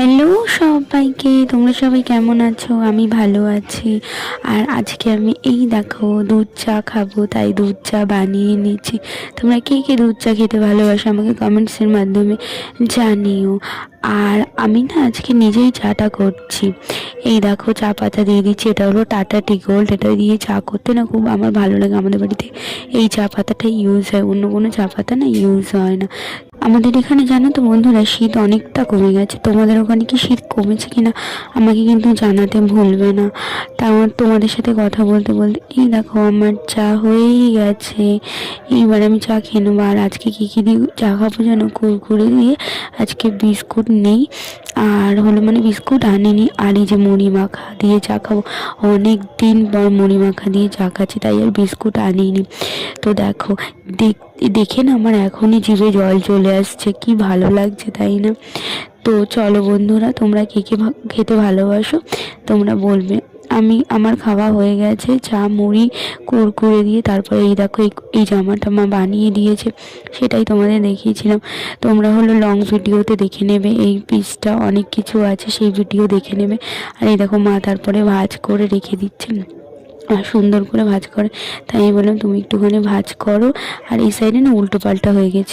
Hello সবাইকে, তোমরা সবাই কেমন আছো? আমি ভালো আছি। আর আজকে আমি এই দেখো দুধ চা খাবো, তাই দুধ চা বানিয়ে নিচ্ছি। তোমরা কে কে দুধ চা খেতে ভালোবাসো আমাকে কমেন্টসের মাধ্যমে জানিও। আর আমি না আজকে নিজেই চাটা করছি। এই দেখো চা পাতা দিয়ে দিচ্ছি, এটা হলো টাটা টি গোল্ড। এটা দিয়ে চা করতে না খুব আমার ভালো লাগে। আমাদের বাড়িতে এই চা পাতাটা ইউজ হয়, অন্য কোনো চা পাতা না ইউজ হয় না। আমাদের এখানে জানো তো বন্ধুরা, শীত অনেকটা কমে গেছে। তোমাদের ওখানে কি শীত কমেছে কিনা আমাকে কিন্তু জানাতে ভুলবে না। তা আমার তোমাদের সাথে কথা বলতে বলতে এই দেখো আমার চা হয়েই গেছে। এইবার আমি চা খেয়ে নেবো। আর আজকে কী কী দিয়ে চা খাবো যেন, কুরকুরে দিয়ে। আজকে বিস্কুট নেই, আর হলো মানে বিস্কুট আনিনি। আর এই যে মুড়ি মাখা দিয়ে চা খাবো। অনেক দিন পর মুড়ি মাখা দিয়ে চা খাচ্ছি, তাই আর বিস্কুট আনিনি। তো দেখো, দেখে না আমার এখনই জিভে জল চলে আসছে, কি ভালো লাগছে তাই না? তো চলো বন্ধুরা, তোমরা কে কে খেতে ভালোবাসো তোমরা বলবে। আমার খাওয়া হয়ে গেছে, চা মুড়ি কুরকুরে দিয়ে। তারপরে এই দেখো এই জামাটা মা বানিয়ে দিয়েছে, সেটাই তোমাদের দেখিয়েছিলাম। তোমরা হলো লং ভিডিওতে দেখে নেবে, এই পিসটা অনেক কিছু আছে সেই ভিডিও দেখে নেবে। আর এই দেখো মা তারপরে ভাজ করে রেখে দিচ্ছেন, আর সুন্দর করে ভাজ করে। তাই আমি বললাম তুমি একটুখানি ভাজ করো। আর এই সাইডে না উল্টো পাল্টা হয়ে গেছে।